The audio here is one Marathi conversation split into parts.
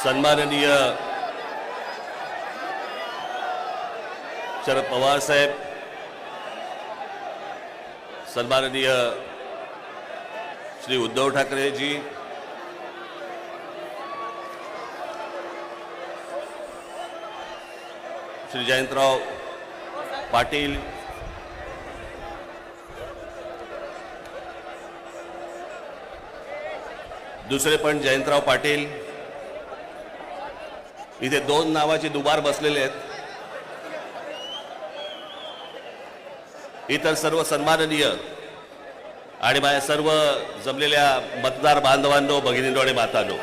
सन्माननीय शरद पवार साहेब, सन्माननीय श्री उद्धव ठाकरे जी, श्री जयंतराव पाटील, दुसरे पण जयंतराव पाटील, इथे दोन नावाचे दुबार बसलेले आहेत. इतर सर्व सन्माननीय आणि माझ्या सर्व जमलेल्या मतदार बांधवांनो, भगिनींनो आणि मातांनो,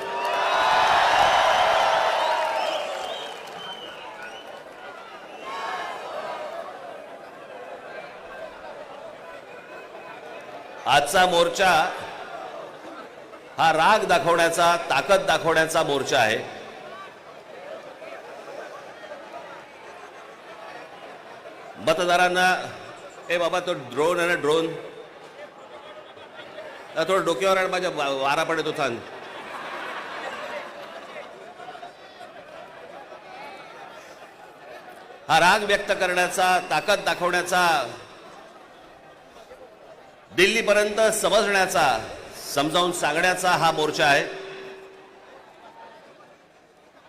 आजचा मोर्चा हा राग दाखवण्याचा, ताकद दाखवण्याचा मोर्चा आहे. मतदारांना ए बाबा तो ड्रोन आहे ना, ड्रोन थोडं डोक्यावर आणि माझ्या वारा पडत होता. हा राग व्यक्त करण्याचा, ताकद दाखवण्याचा, दिल्लीपर्यंत समजण्याचा, समजावून सांगण्याचा हा मोर्चा आहे.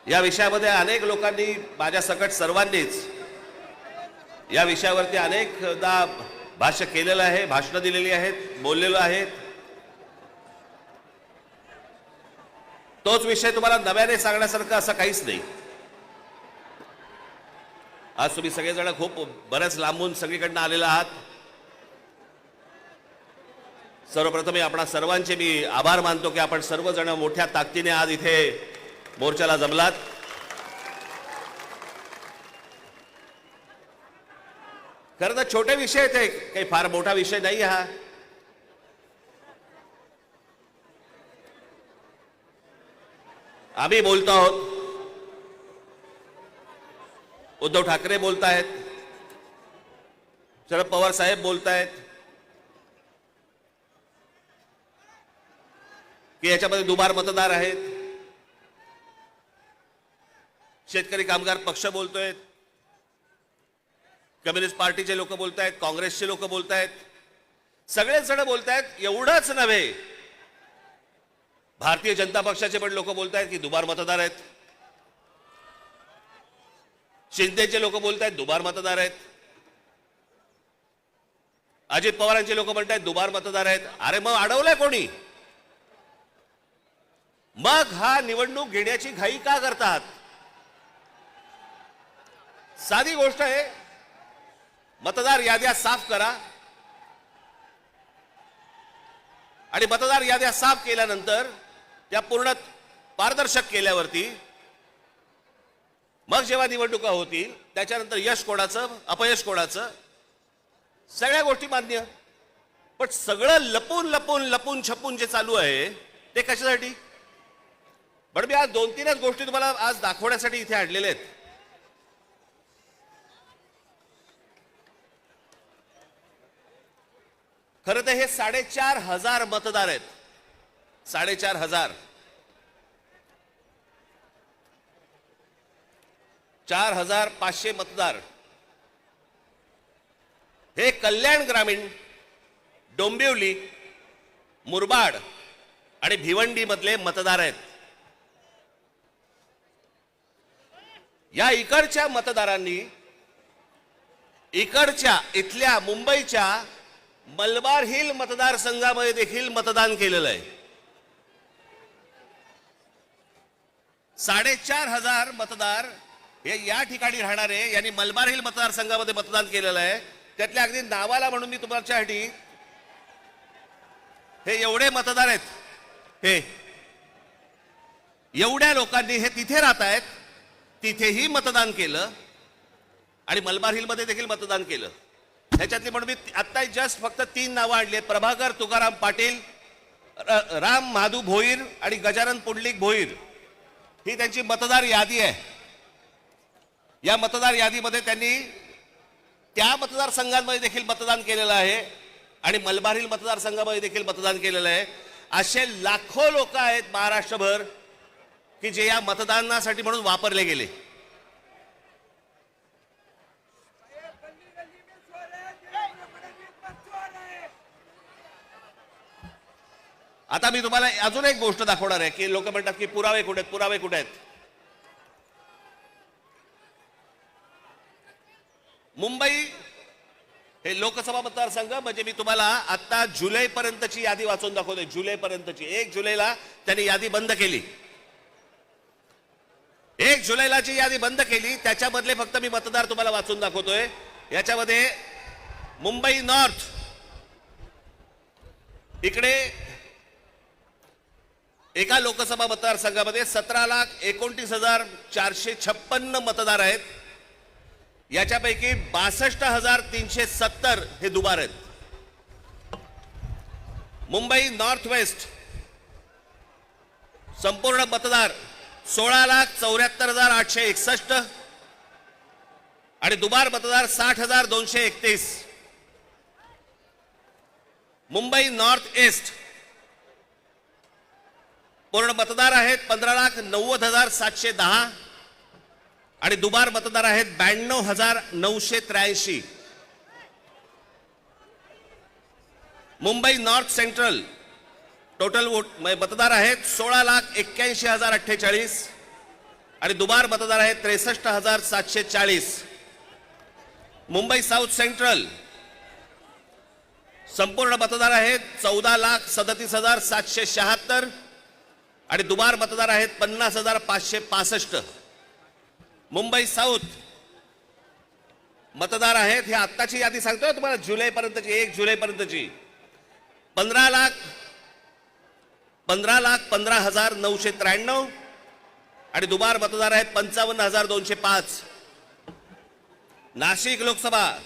या विषयामध्ये अनेक लोकांनी, माझ्या सकट सर्वांनीच या विषयावरती अनेकदा भाष्य केलेलं आहे, भाषणं दिलेली आहेत, बोललेलो आहेत. तोच विषय तुम्हाला नव्याने सांगण्यासारखं असं काहीच नाही. आज तुम्ही सगळेजण खूप बऱ्याच लांबून सगळीकडनं आलेला आहात. सर्वप्रथम आपणा सर्वांचे मी आभार मानतो की आपण सर्वजण मोठ्या ताकदीने आज इथे मोर्चाला जमलात. खरं तर छोटे विषय आहेत, काही फार मोठा विषय नाही हा. आम्ही बोलतो आहोत, उद्धव ठाकरे बोलतायत, शरद पवार साहेब बोलतायत की याच्यामध्ये दुबार मतदार आहेत. शेतकरी कामगार पक्ष बोलतोय, कम्युनिस्ट पार्टीचे लोक बोलतायत, काँग्रेसचे लोक बोलतायत, सगळेच जण बोलतायत. एवढंच नव्हे, भारतीय जनता पक्षाचे पण लोक बोलतायत की दुबार मतदार आहेत. शिंदेचे लोक बोलतायत दुबार मतदार आहेत. अजित पवारांचे लोक म्हणतायत दुबार मतदार आहेत. अरे मग अडवलंय कोणी? मग हा निवडणूक घेण्याची घाई का करतात? साधी गोष्ट आहे, मतदार याद्या साफ करा आणि मतदार याद्या साफ केल्यानंतर त्या पूर्ण पारदर्शक केल्यावरती मग जेव्हा निवडणुका होतील त्याच्यानंतर यश कोणाचं, अपयश कोणाचं, सगळ्या गोष्टी मान्य. पण सगळं लपून लपून लपून छपून जे चालू आहे ते कशासाठी? पण मी आज दोन तीनच गोष्टी तुम्हाला आज दाखवण्यासाठी इथे आणलेल्या आहेत. खरं तर हे 4,500 मतदार आहेत. 4,500, 4,500 मतदार हे कल्याण ग्रामीण, डोंबिवली, मुरबाड आणि भिवंडी मधले मतदार आहेत. या इकडच्या मतदारांनी इथल्या मुंबईच्या मलबार हिल मतदारसंघामध्ये देखील मतदान केलेलं आहे. 4,500 मतदार हे या ठिकाणी राहणारे यांनी मलबार हिल मतदारसंघामध्ये मतदान केलेलं आहे. त्यातल्या अगदी नावाला म्हणून मी तुमच्यासाठी हे एवढे मतदार आहेत, हे एवढ्या लोकांनी हे तिथे राहत आहेत, तिथेही मतदान केलं आणि मलबार हिल मध्ये देखील मतदान केलं. ह्याच्यातली म्हणून मी आता जस्ट फक्त 3 नावं आणली आहेत. प्रभाकर तुकाराम पाटील, राम माधू भोईर आणि गजानन पुंडलिक भोईर, ही त्यांची मतदार यादी आहे. या मतदार यादीमध्ये त्यांनी त्या मतदारसंघांमध्ये देखील मतदान केलेलं आहे आणि मलबार हिल मतदारसंघामध्ये देखील मतदान केलेलं आहे. असे लाखो लोक आहेत महाराष्ट्रभर की जे या मतदानासाठी म्हणून वापरले गेले. आता मी तुम्हाला अजून एक गोष्ट दाखवणार आहे की लोक म्हणतात की पुरावे कुठे आहेत, पुरावे कुठे आहेत. मुंबई हे लोकसभा मतदारसंघ म्हणजे मी तुम्हाला आता जुलै पर्यंतची यादी वाचून दाखवतोय. जुलै पर्यंतची. 1 जुलैला त्यांनी यादी बंद केली. 1 जुलैला जी यादी बंद केली त्याच्यामधले फक्त मी मतदार तुम्हाला वाचून दाखवतोय. याच्यामध्ये मुंबई नॉर्थ इकडे एका लोकसभा मतदारसंघामध्ये 17,29,456 मतदार आहेत. याच्यापैकी 62,370 हे दुबार आहेत. मुंबई नॉर्थ वेस्ट संपूर्ण मतदार 16,74,861 आणि दुबार मतदार 60,231. मुंबई नॉर्थ ईस्ट पूर्ण मतदार आहेत 15,90,710 आणि दुबार मतदार आहेत 92,983. Mumbai north central total vote मतदार आहेत 16,81,048 आणि दुबार मतदार आहेत 63,740. मुंबई साऊथ सेंट्रल संपूर्ण मतदार आहेत 14,37,776 आणि दुबार मतदार आहेत 50,565. मुंबई साऊथ मतदार आहेत, हे आत्ताची यादी सांगतोय तुम्हाला, जुलै पर्यंतची, 1 जुलै पर्यंतची, 15,15,15,993 आणि दुबार मतदार आहेत 55,205. नाशिक लोकसभा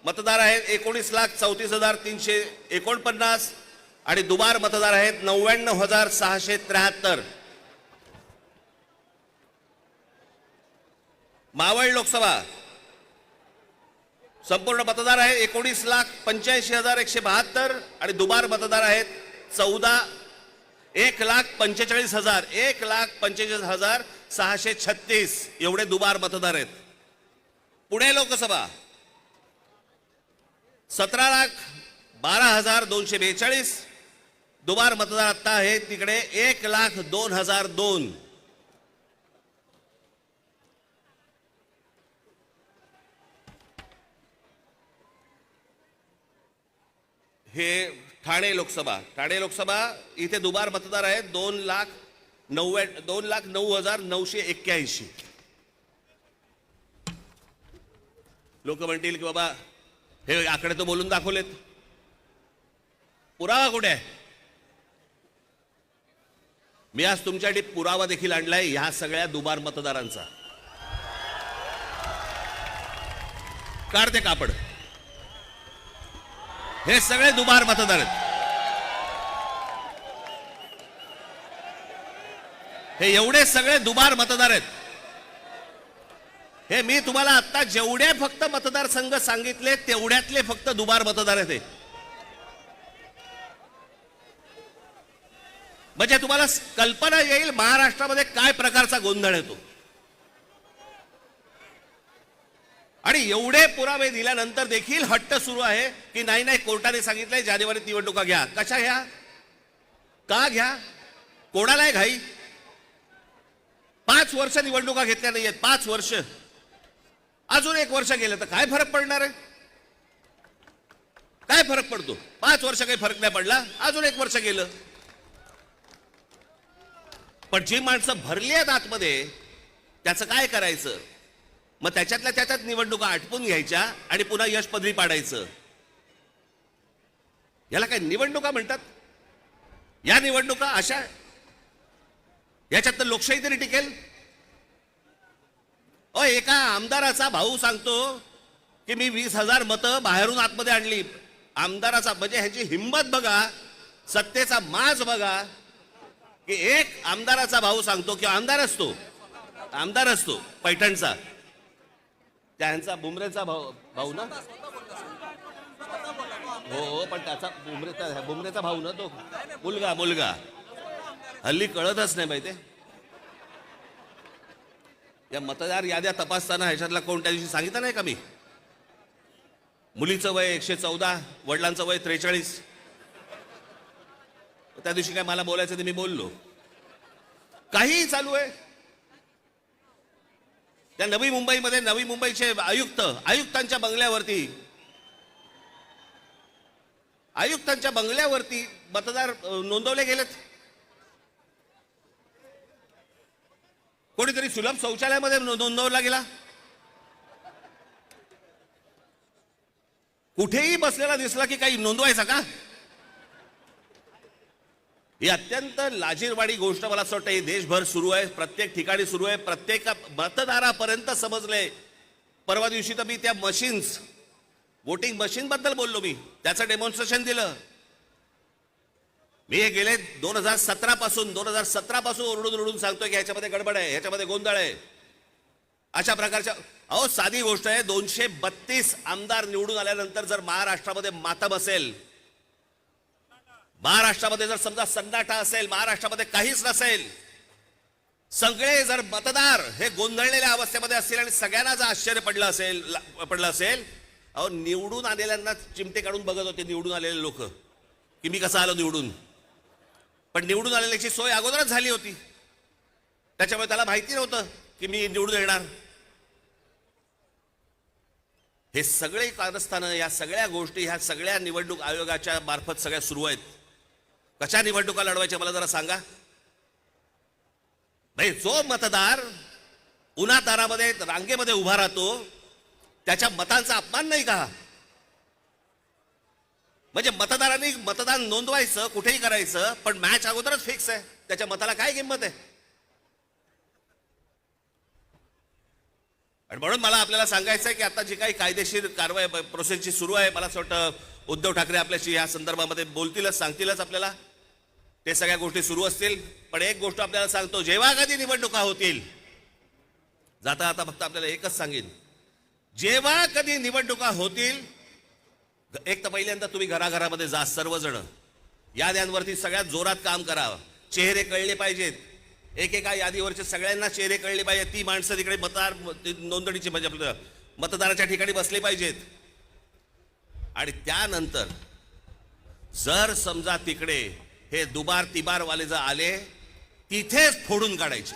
मतदार आहेत 19,34,349 आणि दुबार मतदार आहेत 99,673. मावळ लोकसभा संपूर्ण मतदार आहे 19,85,172 आणि दुबार मतदार आहेत 1,45,636 एवढे दुबार मतदार आहेत. पुणे लोकसभा 17,12,242 दुबार मतदार आता आहे तिकडे 1,02,002. हे ठाणे लोकसभा इथे दुबार मतदार आहेत 2,09,981. लोक म्हणतील की बाबा हे आकडे तो बोलून दाखवलेत, पुरावा कुठे आहे? मी आज तुमच्यासाठी पुरावा देखील आणलाय ह्या सगळ्या दुबार मतदारांचा. काढते कापड. हे सगळे दुबार मतदार आहेत. हे एवढे सगळे दुबार मतदार आहेत. हे मी तुम्हाला आता जेवढे फक्त मतदारसंघ सांगितले तेवढ्यातले फक्त दुबार मतदार आहेत. म्हणजे तुम्हाला कल्पना येईल महाराष्ट्रामध्ये काय प्रकारचा गोंधळ येतो. आणि एवढे पुरावे दिल्यानंतर देखील हट्ट सुरू आहे की नाही कोर्टाने सांगितलंय जानेवारीत निवडणुका घ्या. कशा घ्या? का घ्या? कोणालाय घाई? 5 वर्ष निवडणुका घेतल्या नाहीयेत. 5 वर्ष. अजून 1 वर्ष गेलं तर काय फरक पडणार आहे? काय फरक पडतो? 5 वर्ष काही फरक नाही पडला, अजून 1 वर्ष गेलं. पण जी माणसं भरली आहेत आतमध्ये त्याचं काय करायचं? मग त्याच्यातल्या त्याच्यात निवडणुका आटपून घ्यायच्या आणि पुन्हा यश पदरी पाडायचं. याला काय निवडणुका म्हणतात? या निवडणुका अशा याच्यात तर लोकशाही तरी टिकेल. एका आमदाराचा भाऊ सांगतो की मी 20,000 मतं बाहेरून आतमध्ये आणली. आमदाराचा म्हणजे ह्याची हिंमत बघा, सत्तेचा माज बघा की एक आमदाराचा भाऊ सांगतो की आमदार असतो पैठणचा, त्यांचा बुमरेचा भाऊ ना, हो पण त्याचा बुमरेचा भाऊ ना, तो मुलगा हल्ली कळतच नाही माहिती. या मतदार याद्या तपासताना ह्याच्यातला कोण त्या दिवशी सांगितलं नाही का मी? मुलीचं वय 114, वडिलांचं वय 43. त्या दिवशी काय मला बोलायचं ते मी बोललो. काहीही चालू आहे. त्या नवी मुंबईमध्ये नवी मुंबईचे आयुक्तांच्या बंगल्यावरती मतदार नोंदवले गेलेत. कोणीतरी सुलभ शौचालयामध्ये नोंदवला गेला. कुठेही बसलेला दिसला की काही नोंदवायचा का? ही अत्यंत लाजिरवाणी गोष्ट मला असं वाटतं ही देशभर सुरू आहे, प्रत्येक ठिकाणी सुरू आहे, प्रत्येक मतदारापर्यंत समजले. परवा दिवशी तर मी त्या मशीन्स, वोटिंग मशीन बद्दल बोललो. मी त्याचं डेमॉन्स्ट्रेशन दिलं. मी हे गेले 2017 पासून ओरडून सांगतोय की ह्याच्यामध्ये गडबड आहे, ह्याच्यामध्ये गोंधळ आहे. अशा प्रकारच्या साधी गोष्ट आहे. 232 आमदार निवडून आल्यानंतर जर महाराष्ट्रामध्ये मातम असेल, महाराष्ट्रामध्ये जर समजा सन्नाटा असेल, महाराष्ट्रामध्ये काहीच नसेल, सगळे जर मतदार हे गोंधळलेल्या अवस्थेमध्ये असतील आणि सगळ्यांना जर आश्चर्य पडलं असेल, निवडून आलेल्यांना चिमटे काढून बघत होते निवडून आलेले लोक की मी कसा आलो निवडून. पण निवडून आलेल्याची सोय अगोदरच झाली होती, त्याच्यामुळे त्याला माहिती नव्हतं की मी निवडून येणार. हे सगळे कारस्थानं, या सगळ्या गोष्टी, ह्या सगळ्या निवडणूक आयोगाच्या मार्फत सगळ्या सुरू आहेत. कशा निवडणुका लढवायच्या मला जरा सांगा. भाई, जो मतदार उन्हातारामध्ये रांगेमध्ये उभा राहतो त्याच्या मतांचा अपमान नाही का? म्हणजे मतदारांनी मतदान नोंदवायचं, कुठेही करायचं, पण मॅच अगोदरच फिक्स आहे, त्याच्या मताला काय किंमत आहे? आणि म्हणून मला आपल्याला सांगायचं आहे की आता जी काही कायदेशीर कारवाई प्रोसेसची सुरू आहे, मला असं वाटतं उद्धव ठाकरे आपल्याशी या संदर्भामध्ये बोलतीलच, सांगतीलच आपल्याला. ते सगळ्या गोष्टी सुरू असतील. पण एक गोष्ट आपल्याला सांगतो, जेव्हा कधी निवडणुका होतील, जाता आता फक्त आपल्याला एकच सांगेन, जेव्हा कधी निवडणुका होतील, एक तर पहिल्यांदा तुम्ही घराघरामध्ये जा, सर्वजण याद्यांवरती सगळ्यात जोरात काम करा. चेहरे कळले पाहिजेत, एकेका यादीवरचे सगळ्यांना चेहरे कळले पाहिजेत. ती माणसं तिकडे मतदार नोंदणीची म्हणजे आपल्या मतदाराच्या ठिकाणी बसले पाहिजेत. आणि त्यानंतर जर समजा तिकडे हे दुबार तिबार वाले जर आले, तिथेच फोडून काढायचे.